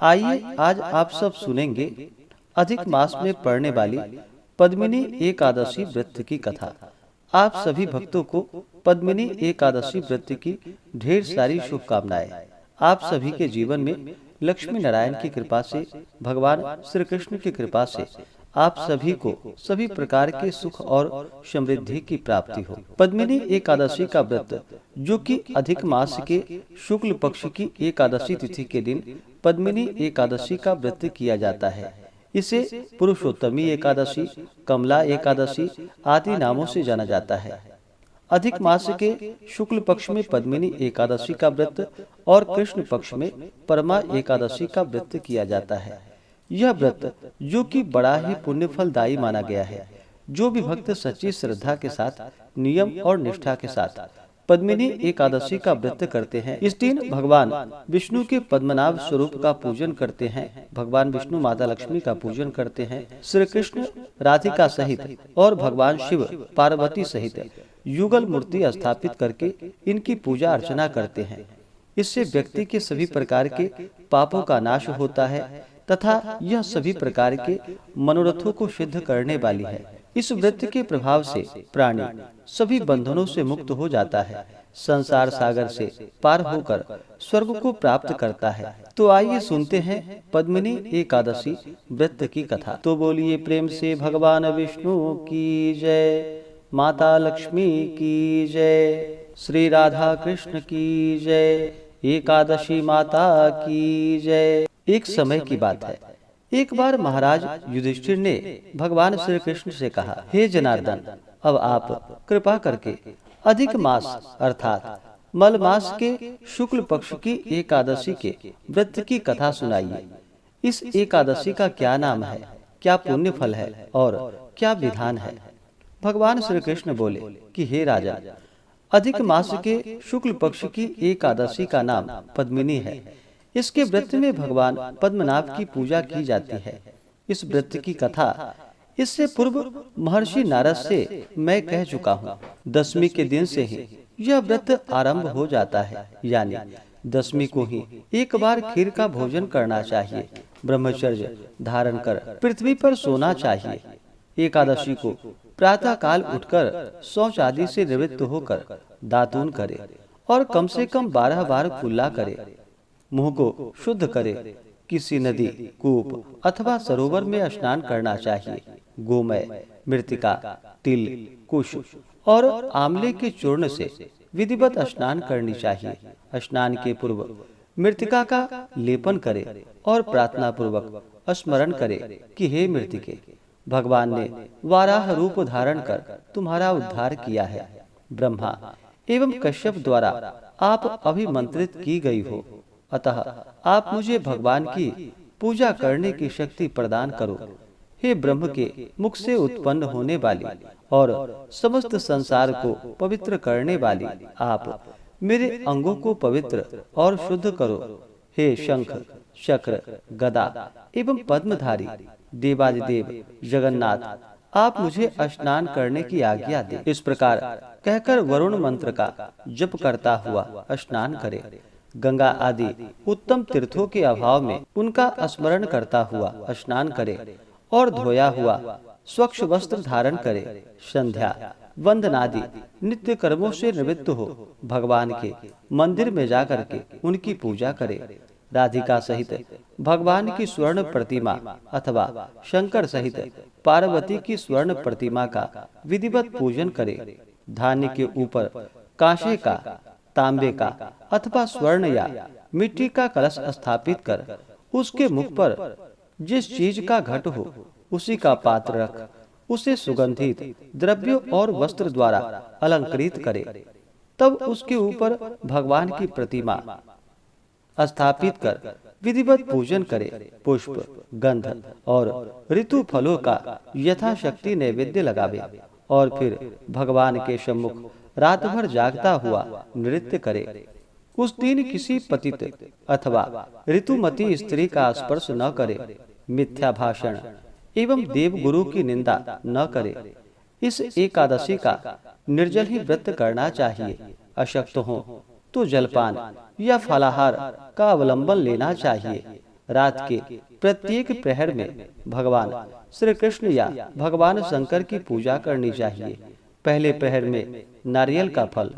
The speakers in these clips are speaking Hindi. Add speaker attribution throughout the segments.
Speaker 1: आइए आज आप सब सुनेंगे अधिक मास में पड़ने वाली पद्मिनी एकादशी व्रत की कथा। आप सभी भक्तों को पद्मिनी एकादशी व्रत की ढेर सारी शुभकामनाएं। आप सभी के जीवन में लक्ष्मी नारायण की कृपा से, भगवान श्री कृष्ण की कृपा से आप सभी को सभी प्रकार के सुख और समृद्धि की प्राप्ति हो। पद्मिनी एकादशी का व्रत, जो कि अधिक मास के शुक्ल पक्ष की एकादशी तिथि के दिन पद्मिनी एकादशी का व्रत किया जाता है। इसे पुरुषोत्तमी एकादशी, कमला एकादशी आदि नामों से जाना जाता है। अधिक मास के शुक्ल पक्ष में पद्मिनी एकादशी का व्रत और कृष्ण पक्ष में परमा एकादशी का व्रत किया जाता है। यह व्रत, जो कि बड़ा ही पुण्य फलदायी माना गया है, जो भी भक्त सच्ची श्रद्धा के साथ, नियम और निष्ठा के साथ पद्मिनी एकादशी का व्रत करते हैं, इस दिन भगवान विष्णु के पद्मनाभ स्वरूप का पूजन करते हैं, भगवान विष्णु माता लक्ष्मी का पूजन करते हैं, श्री कृष्ण राधिका सहित और भगवान शिव पार्वती सहित युगल मूर्ति स्थापित करके इनकी पूजा अर्चना करते हैं। इससे व्यक्ति के सभी प्रकार के पापों का नाश होता है तथा यह सभी प्रकार के मनोरथों को सिद्ध करने वाली है। इस व्रत के प्रभाव से प्राणी सभी बंधनों से मुक्त हो जाता है, संसार सागर से पार होकर स्वर्ग को प्राप्त करता है। तो आइए सुनते हैं पद्मिनी एकादशी व्रत की कथा। तो बोलिए प्रेम से भगवान विष्णु की जय, माता लक्ष्मी की जय, श्री राधा कृष्ण की जय, एकादशी माता की जय। एक समय की बात है, एक बार महाराज युधिष्ठिर ने भगवान श्री कृष्ण से कहा, हे जनार्दन, अब आप कृपा करके अधिक मास अर्थात मल मास के शुक्ल पक्ष की एकादशी के व्रत की कथा सुनाइए। इस एकादशी का क्या नाम है, क्या पुण्य फल है और क्या विधान है। भगवान श्री कृष्ण बोले कि हे राजा, अधिक मास के शुक्ल पक्ष की एकादशी का नाम पद्मिनी है। इसके व्रत में भगवान पद्मनाभ की पूजा की जाती है। इस व्रत की कथा इससे पूर्व महर्षि नारद से मैं कह चुका हूँ। दशमी के दिन से ही यह व्रत आरंभ हो जाता है, यानी दशमी को ही एक बार खीर का भोजन करना चाहिए, ब्रह्मचर्य धारण कर पृथ्वी पर सोना चाहिए। एकादशी को प्रातः काल उठकर शौच आदि से निवृत्त होकर दातून करे और कम से कम 12 बार कुल्ला करे, मुंह को शुद्ध करे, किसी नदी, कूप अथवा सरोवर में स्नान करना चाहिए। गोमय, मृतिका, तिल, कुश और आंवले के चूर्ण से विधिवत स्नान करनी चाहिए। स्नान के पूर्व मृतिका का लेपन करे और प्रार्थना पूर्वक स्मरण करे कि हे मृतिके, भगवान ने वाराह रूप धारण कर तुम्हारा उद्धार किया है। ब्रह्मा एवं कश्यप द्वारा आप अभिमंत्रित की गई हो, अतः आप मुझे भगवान की पूजा करने की शक्ति प्रदान करो। हे ब्रह्म के मुख से उत्पन्न होने वाली और समस्त संसार को पवित्र करने वाली आप मेरे अंगों को पवित्र और शुद्ध करो। हे शंख, चक्र, गदा एवं पद्मधारी देवादिदेव जगन्नाथ, आप मुझे स्नान करने की आज्ञा दे। इस प्रकार कहकर वरुण मंत्र का जप करता हुआ स्नान करे। गंगा आदि उत्तम तीर्थों के अभाव में उनका स्मरण करता हुआ स्नान करे और धोया हुआ स्वच्छ वस्त्र धारण करे। संध्या वंदनादि नित्य कर्मों से निवृत्त हो भगवान के मंदिर में जाकर के उनकी पूजा करे। राधिका सहित भगवान की स्वर्ण प्रतिमा अथवा शंकर सहित पार्वती की स्वर्ण प्रतिमा का विधिवत पूजन करे। धान्य के ऊपर कांसे का, तांबे का अथवा स्वर्ण या मिट्टी का कलश स्थापित कर उसके मुख पर जिस चीज का घट हो उसी का पात्र रख उसे सुगंधित द्रव्यों और वस्त्र द्वारा अलंकृत करे। तब उसके ऊपर भगवान की प्रतिमा स्थापित कर विधिवत पूजन करे। पुष्प, गंध और ऋतु फलों का यथाशक्ति नैवेद्य लगावे और फिर भगवान के सम्मुख रात भर जागता हुआ नृत्य करे। उस दिन किसी पतित अथवा ऋतुमती स्त्री का स्पर्श न करे। मिथ्या भाषण एवं देव गुरु की निंदा न करे। इस एकादशी का निर्जल ही व्रत करना चाहिए। अशक्त हो तो जलपान या फलाहार का अवलंबन लेना चाहिए। रात के प्रत्येक प्रहर में भगवान श्री कृष्ण या भगवान शंकर की पूजा करनी चाहिए। पहले प्रहर में नारियल का फल,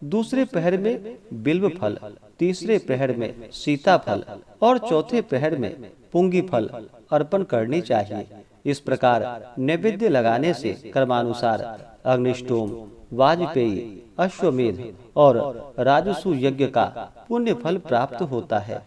Speaker 1: दूसरे प्रहर में बिल्व फल, तीसरे प्रहर में सीताफल और चौथे प्रहर में पुंगी फल अर्पण करनी चाहिए। इस प्रकार नैवेद्य लगाने से कर्मानुसार अग्निष्टोम, वाजपेयी, अश्वमेध और राजसु यज्ञ का पुण्य फल प्राप्त होता है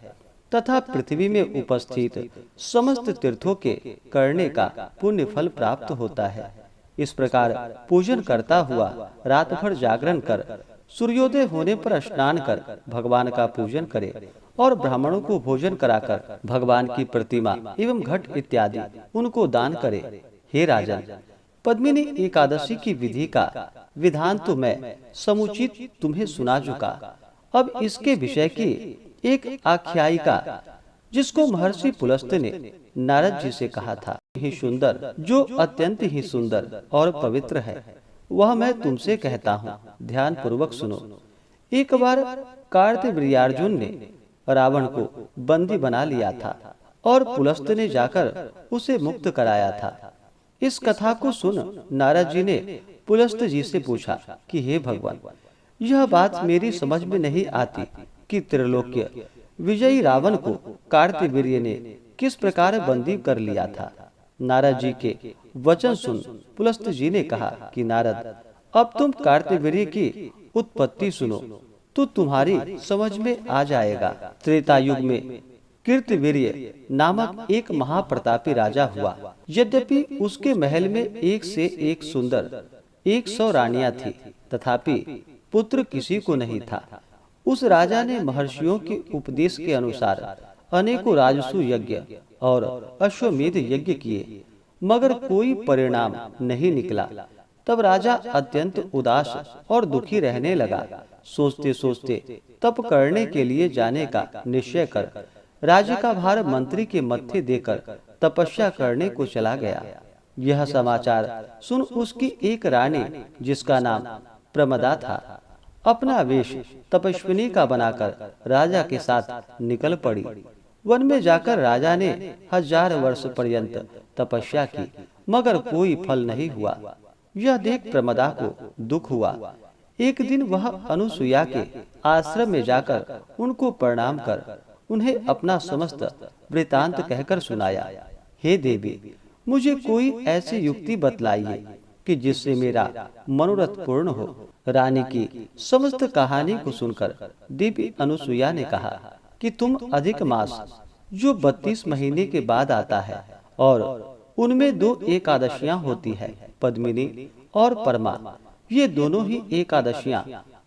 Speaker 1: तथा पृथ्वी में उपस्थित समस्त तीर्थों के करने का पुण्य फल प्राप्त होता है। इस प्रकार पूजन करता हुआ रात भर जागरण कर सूर्योदय होने पर स्नान कर भगवान का पूजन करे और ब्राह्मणों को भोजन कराकर भगवान की प्रतिमा एवं घट इत्यादि उनको दान करे। हे राजन, पद्मिनी एकादशी की विधि का विधान तो मैं समुचित तुम्हें सुना चुका। अब इसके विषय की एक आख्यायिका जिसको महर्षि पुलस्त ने नारद जी से कहा था, ही सुंदर, जो अत्यंत ही सुंदर और पवित्र है, वह मैं तुमसे कहता हूँ, ध्यान पूर्वक सुनो। एक बार कार्तवीर्यार्जुन ने रावण को बंदी बना लिया था और पुलस्त ने जाकर उसे मुक्त कराया था। इस कथा को सुन नारद जी ने पुलस्त जी से पूछा कि हे भगवान, यह बात मेरी समझ में नहीं आती कि त्रिलोक्य विजयी रावण को कार्तवीर्य ने किस प्रकार बंदी कर लिया था। नारद जी के वचन सुन पुलस्त जी ने कहा कि नारद, अब तुम कार्तवीर्य की उत्पत्ति सुनो तो तुम्हारी समझ में आ जाएगा। त्रेता युग में कीर्तिवीर्य नामक एक महाप्रतापी राजा हुआ। यद्यपि उसके महल में एक से एक सुंदर 100 रानियां थी, तथापि पुत्र किसी को नहीं था। उस राजा ने महर्षियों के उपदेश के अनुसार अनेकों राजसु यज्ञ और अश्वमेध यज्ञ किए, मगर कोई परिणाम नहीं निकला। तब राजा अत्यंत उदास और दुखी रहने लगा। सोचते सोचते तप करने के लिए जाने का निश्चय कर राज्य का भार मंत्री के मत्थे देकर तपस्या करने को चला गया। यह समाचार सुन उसकी एक रानी, जिसका नाम प्रमदा था, अपना वेश तपस्विनी का बनाकर राजा के साथ निकल पड़ी। वन में जाकर राजा ने 1000 वर्ष पर्यंत तपस्या की, मगर कोई फल नहीं हुआ। यह देख प्रमदा को दुख हुआ। एक दिन वह अनुसुईया के आश्रम में जाकर उनको प्रणाम कर उन्हें अपना समस्त वृतांत कहकर सुनाया। हे देवी, मुझे कोई ऐसी युक्ति बतलाइए कि जिससे मेरा मनोरथ पूर्ण हो। रानी की समस्त कहानी को सुनकर देवी अनुसुईया ने कहा कि तुम अधिक मास, जो 32 महीने के बाद आता है और उनमें 2 एकादशियां होती है, पद्मिनी और परमा, ये दोनों ही एकादशियां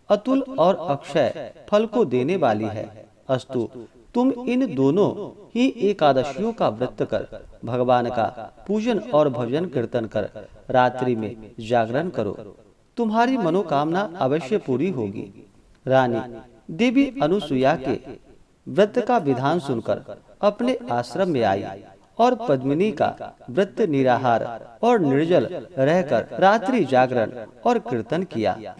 Speaker 1: अतुल और अक्षय फल को देने वाली है। अस्तु, तुम इन दोनों ही एकादशियों का व्रत कर भगवान का पूजन और भजन कीर्तन कर रात्रि में जागरण करो, तुम्हारी मनोकामना अवश्य पूरी होगी। रानी देवी अनुसुईया के व्रत का विधान सुनकर अपने आश्रम में आई और पद्मिनी का व्रत निराहार और निर्जल रहकर रात्रि जागरण और कीर्तन किया।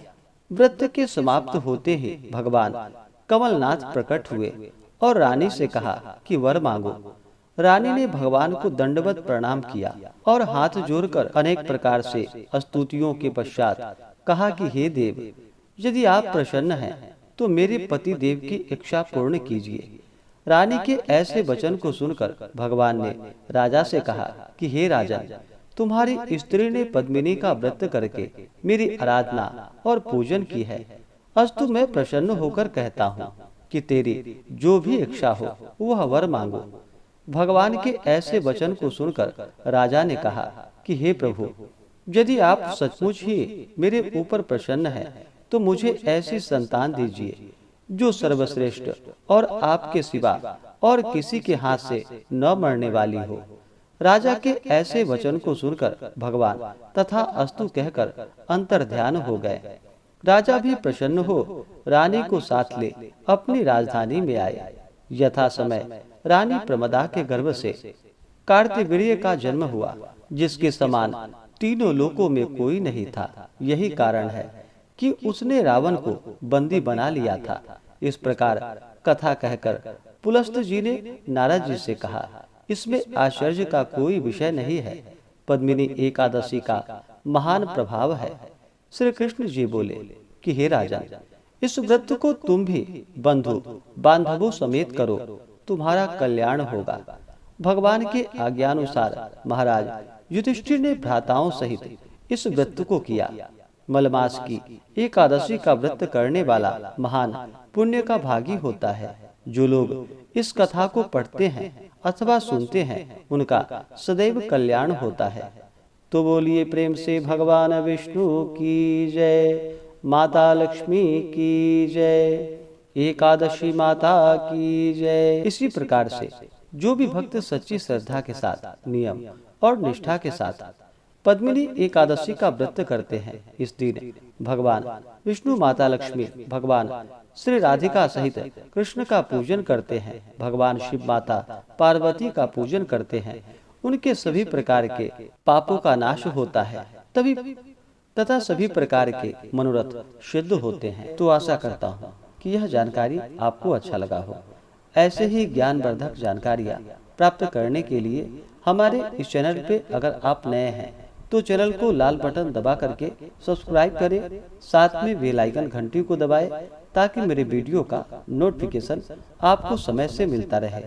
Speaker 1: व्रत के समाप्त होते ही भगवान कमलनाथ प्रकट हुए और रानी से कहा कि वर मांगो। रानी ने भगवान को दंडवत प्रणाम किया और हाथ जोड़कर अनेक प्रकार से स्तुतियों के पश्चात कहा कि हे देव, यदि आप प्रसन्न हैं तो मेरे पति देव की इच्छा पूर्ण कीजिए। रानी के ऐसे वचन को सुनकर भगवान ने राजा से कहा कि हे राजन, तुम्हारी स्त्री ने पद्मिनी का व्रत करके मेरी आराधना और पूजन की है। अस्तु, मैं प्रसन्न होकर कहता हूँ कि तेरी जो भी इच्छा हो वह वर मांगो। भगवान के ऐसे वचन को सुनकर राजा ने कहा कि हे प्रभु, यदि आप सचमुच ही मेरे ऊपर प्रसन्न हैं तो मुझे ऐसी संतान दीजिए जो सर्वश्रेष्ठ और आपके सिवा और किसी के हाथ से न मरने वाली हो। राजा के ऐसे वचन को सुनकर भगवान तथा अस्तु कहकर अंतर ध्यान हो गए। राजा भी प्रसन्न हो रानी को साथ ले अपनी राजधानी में आए। यथा समय रानी प्रमदा के गर्भ से कार्तवीर्य का जन्म हुआ, जिसके समान तीनों लोकों में कोई नहीं था। यही कारण है कि उसने रावण को बंदी बना लिया था। इस प्रकार कथा कहकर पुलस्त जी ने नारद जी से कहा, इसमें आश्चर्य का कोई विषय नहीं है। पद्मिनी एकादशी का महान प्रभाव है। श्री कृष्ण जी बोले कि हे राजन, इस व्रत को तुम भी बंधु बांधवों समेत करो, तुम्हारा कल्याण होगा। भगवान के आज्ञानुसार महाराज युधिष्ठिर ने भ्राताओं सहित इस व्रत को किया। मलमास की एकादशी का व्रत करने वाला महान पुण्य का भागी होता है। जो लोग इस कथा को पढ़ते हैं अथवा सुनते हैं, उनका सदैव कल्याण होता है। तो बोलिए प्रेम से भगवान विष्णु की जय, माता लक्ष्मी की जय, एकादशी माता की जय। इसी प्रकार से जो भी भक्त सच्ची श्रद्धा के साथ, नियम और निष्ठा के साथ पद्मिनी एकादशी का व्रत करते हैं, इस दिन भगवान विष्णु, माता लक्ष्मी, भगवान श्री राधिका सहित कृष्ण का पूजन करते हैं, भगवान शिव, माता पार्वती का पूजन करते हैं, उनके सभी प्रकार के पापों का नाश होता है तभी तथा सभी प्रकार के मनोरथ सिद्ध होते हैं। तो आशा करता हूँ कि यह जानकारी आपको अच्छा लगा हो। ऐसे ही ज्ञानवर्धक जानकारियाँ प्राप्त करने के लिए हमारे इस चैनल पे अगर आप नए हैं तो चैनल को लाल बटन दबा करके सब्सक्राइब करें, साथ में बेल आइकन घंटी को दबाएं ताकि मेरे वीडियो का नोटिफिकेशन आपको समय से मिलता रहे।